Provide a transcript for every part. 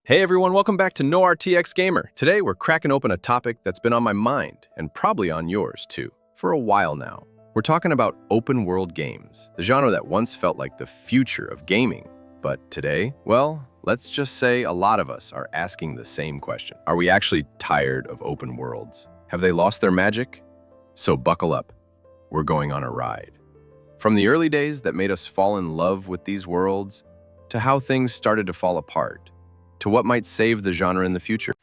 Hey everyone, welcome back to No RTX Gamer. Today we're cracking open a topic that's been on my mind, and probably on yours too, for a while now. We're talking about open world games, the genre that once felt like the future of gaming. But today, well, let's just say a lot of us are asking the same question. Are we actually tired of open worlds? Have they lost their magic? So buckle up, we're going on a ride. From the early days that made us fall in love with these worlds, to how things started to fall apart, to what might save the genre in the future.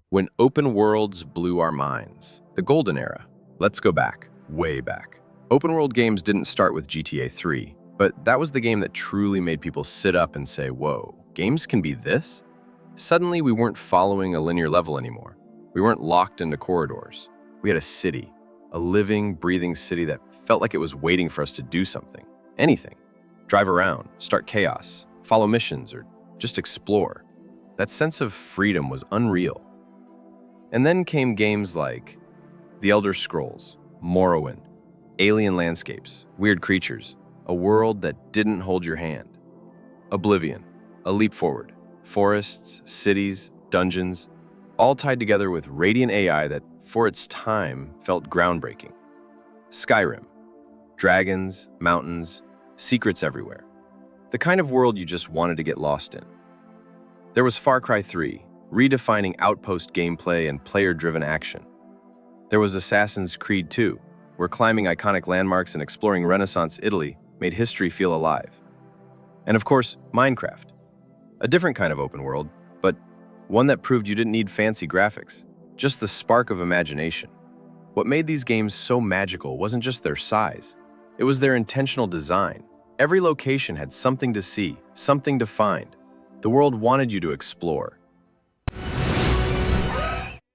When open worlds blew our minds, the golden era. Let's go back, way back. Open world games didn't start with GTA 3, but that was the game that truly made people sit up and say, whoa, games can be this? Suddenly we weren't following a linear level anymore. We weren't locked into corridors. We had a city, a living, breathing city that felt like it was waiting for us to do something, anything. Drive around, start chaos, follow missions, or just explore. That sense of freedom was unreal. And then came games like The Elder Scrolls, Morrowind, alien landscapes, weird creatures, a world that didn't hold your hand. Oblivion, a leap forward, forests, cities, dungeons, all tied together with radiant AI that, for its time, felt groundbreaking. Skyrim, dragons, mountains, secrets everywhere. The kind of world you just wanted to get lost in. There was Far Cry 3, redefining outpost gameplay and player-driven action. There was Assassin's Creed 2, where climbing iconic landmarks and exploring Renaissance Italy made history feel alive. And of course, Minecraft. A different kind of open world, but one that proved you didn't need fancy graphics, just the spark of imagination. What made these games so magical wasn't just their size, it was their intentional design. Every location had something to see, something to find. The world wanted you to explore.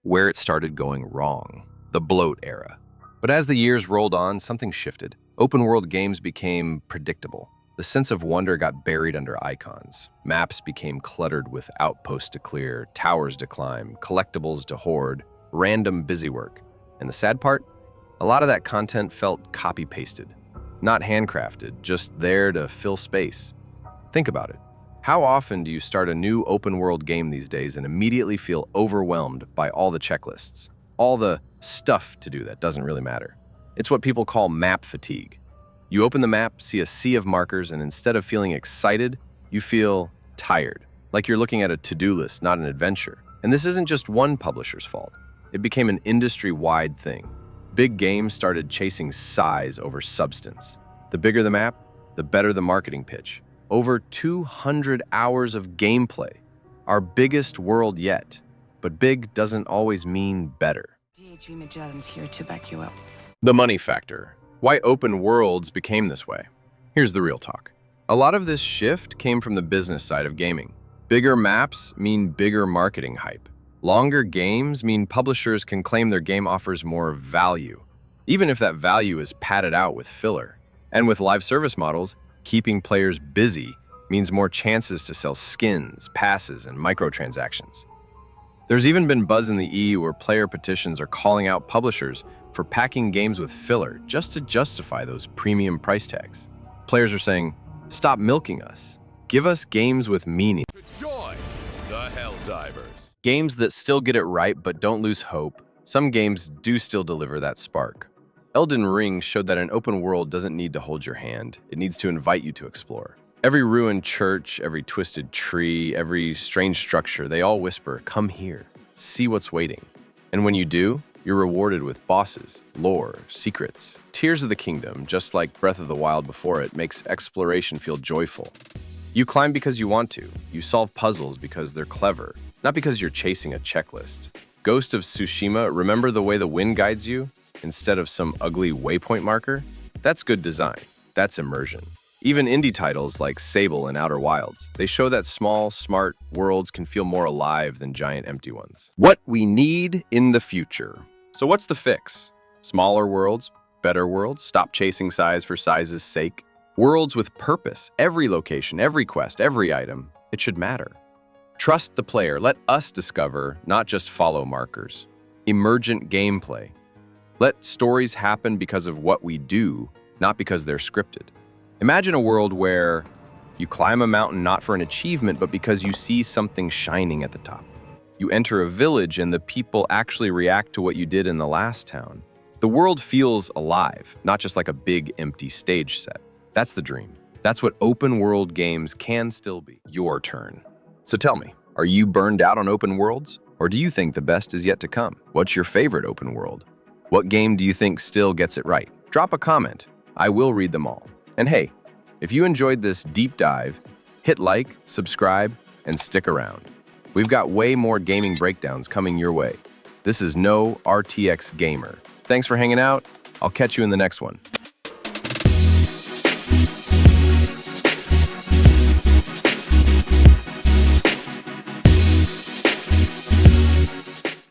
Where it started going wrong, the bloat era. But as the years rolled on, something shifted. Open world games became predictable. The sense of wonder got buried under icons. Maps became cluttered with outposts to clear, towers to climb, collectibles to hoard, random busywork. And the sad part? A lot of that content felt copy-pasted. Not handcrafted, just there to fill space. Think about it. How often do you start a new open-world game these days and immediately feel overwhelmed by all the checklists? All the stuff to do that doesn't really matter. It's what people call map fatigue. You open the map, see a sea of markers, and instead of feeling excited, you feel tired. Like you're looking at a to-do list, not an adventure. And this isn't just one publisher's fault. It became an industry-wide thing. Big games started chasing size over substance. The bigger the map, the better the marketing pitch. Over 200 hours of gameplay, our biggest world yet. But big doesn't always mean better. DHV Magellan's here to back you up. The money factor. Why open worlds became this way. Here's the real talk. A lot of this shift came from the business side of gaming. Bigger maps mean bigger marketing hype. Longer games mean publishers can claim their game offers more value, even if that value is padded out with filler. And with live service models, keeping players busy means more chances to sell skins, passes, and microtransactions. There's even been buzz in the E where player petitions are calling out publishers for packing games with filler just to justify those premium price tags. Players are saying, stop milking us. Give us games with meaning. Join the Helldivers. Games that still get it right but don't lose hope. Some games do still deliver that spark. Elden Ring showed that an open world doesn't need to hold your hand. It needs to invite you to explore. Every ruined church, every twisted tree, every strange structure, they all whisper, come here, see what's waiting. And when you do, you're rewarded with bosses, lore, secrets. Tears of the Kingdom, just like Breath of the Wild before it, makes exploration feel joyful. You climb because you want to. You solve puzzles because they're clever, not because you're chasing a checklist. Ghost of Tsushima, remember the way the wind guides you instead of some ugly waypoint marker? That's good design. That's immersion. Even indie titles like Sable and Outer Wilds, they show that small, smart worlds can feel more alive than giant empty ones. What we need in the future. So what's the fix? Smaller worlds, better worlds, stop chasing size for size's sake. Worlds with purpose, every location, every quest, every item, it should matter. Trust the player, let us discover, not just follow markers. Emergent gameplay. Let stories happen because of what we do, not because they're scripted. Imagine a world where You climb a mountain not for an achievement, but because you see something shining at the top. You enter a village and the people actually react to what you did in the last town. The world feels alive, not just like a big empty stage set. That's the dream. That's what open world games can still be. Your turn. So tell me, are you burned out on open worlds? Or do you think the best is yet to come? What's your favorite open world? What game do you think still gets it right? Drop a comment. I will read them all. And hey, if you enjoyed this deep dive, hit like, subscribe, and stick around. We've got way more gaming breakdowns coming your way. This is No RTX Gamer. Thanks for hanging out. I'll catch you in the next one.